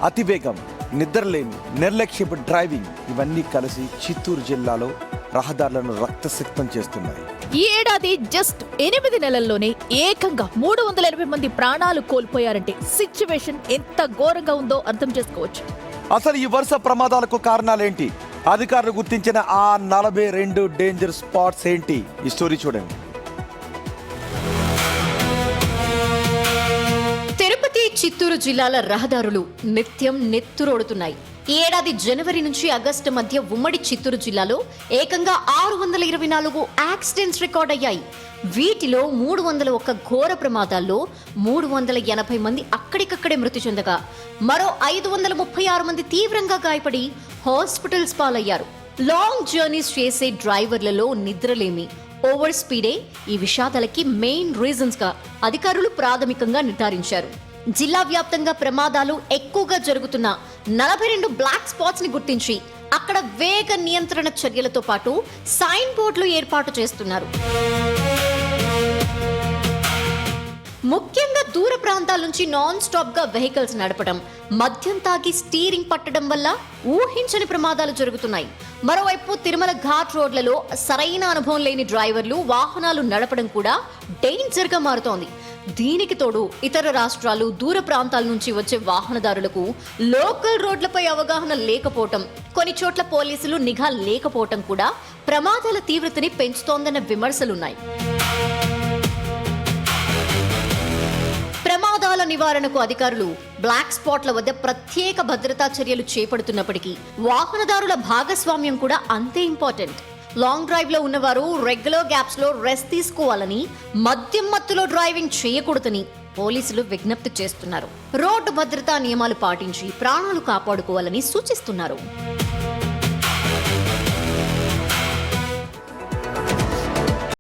అతివేగం, నిద్రలేమి, నిర్లక్ష్యపు డ్రైవింగ్ ఇవన్నీ కలిసి చిత్తూరు జిల్లాలో రహదారులను రక్తసిక్తం చేస్తున్నాయి. ఈ ఏడాది జస్ట్ 8 నెలల్లోనే ఏకంగా 380 మంది ప్రాణాలు కోల్పోయారంటే సిచ్యువేషన్ ఎంత ఘోరంగా ఉందో అర్థం చేసుకోవచ్చు. అసలు ఈ వరుస ప్రమాదాలకు కారణాలేంటి? అధికారులు గుర్తించిన ఆ 42 డేంజర్ స్పాట్స్ ఏంటి? ఈ స్టోరీ చూడండి. తిరుపతి, చిత్తూరు జిల్లాల రహదారులు నిత్యం నెత్తురోడుతున్నాయి. ఈ ఏడాది జనవరి నుంచి ఆగస్టు మధ్య ఉమ్మడి చిత్తూరు జిల్లాలో ఏకంగా 624 యాక్సిడెంట్స్ రికార్డ్ అయ్యాయి. వీటిలో 301 ఘోర ప్రమాదాల్లో 380 మంది అక్కడికక్కడే మృతి చెందగా మరో 536 మంది తీవ్రంగా గాయపడి హాస్పిటల్స్ పాలయ్యారు. లాంగ్ జర్నీస్ చేసే డ్రైవర్లలో నిద్రలేమి, ఓవర్ స్పీడే ఈ విషాదాలకి మెయిన్ రీజన్స్ గా అధికారులు ప్రాథమికంగా నిర్ధారించారు. జిల్లా వ్యాప్తంగా ప్రమాదాలు ఎక్కువగా జరుగుతున్న 42 బ్లాక్ స్పాట్స్ ని గుర్తించి అక్కడ వేగ నియంత్రణ చర్యలతో పాటు సైన్ బోర్డులు ఏర్పాటు చేస్తున్నారు. ముఖ్యంగా దూర ప్రాంతాల నుంచి నాన్ స్టాప్ గా వెహికల్స్ నడపడం, మద్యం తాగి స్టీరింగ్ పట్టడం వల్ల ఊహించని ప్రమాదాలు జరుగుతున్నాయి. మరోవైపు తిరుమల ఘాట్ రోడ్లలో సరైన అనుభవం లేని డ్రైవర్లు వాహనాలు నడపడం కూడా డేంజర్ గా మారుతోంది. దీనికి తోడు ఇతర రాష్ట్రాలు, దూర ప్రాంతాల నుంచి వచ్చే వాహనదారులకు లోకల్ రోడ్లపై అవగాహన లేకపోవటం, కొన్ని చోట్ల పోలీసులు నిఘా లేకపోవటం కూడా ప్రమాదాల తీవ్రతని పెంచుతోందన్న విమర్శలున్నాయి. ప్రమాదాల నివారణకు అధికారులు బ్లాక్ స్పాట్ల వద్ద ప్రత్యేక భద్రతా చర్యలు చేపడుతున్నప్పటికీ వాహనదారుల భాగస్వామ్యం కూడా అంతే ఇంపార్టెంట్. లాంగ్ డ్రైవ్ లో ఉన్నవారు రెగ్యులర్ గ్యాప్స్ లో రెస్ట్ తీసుకోవాలని, మద్యం మత్తులో డ్రైవింగ్ చేయకూడదని పోలీసులు విజ్ఞప్తి చేస్తున్నారు. రోడ్డు భద్రతా నియమాలు పాటించి ప్రాణాలు కాపాడుకోవాలని సూచిస్తున్నారు.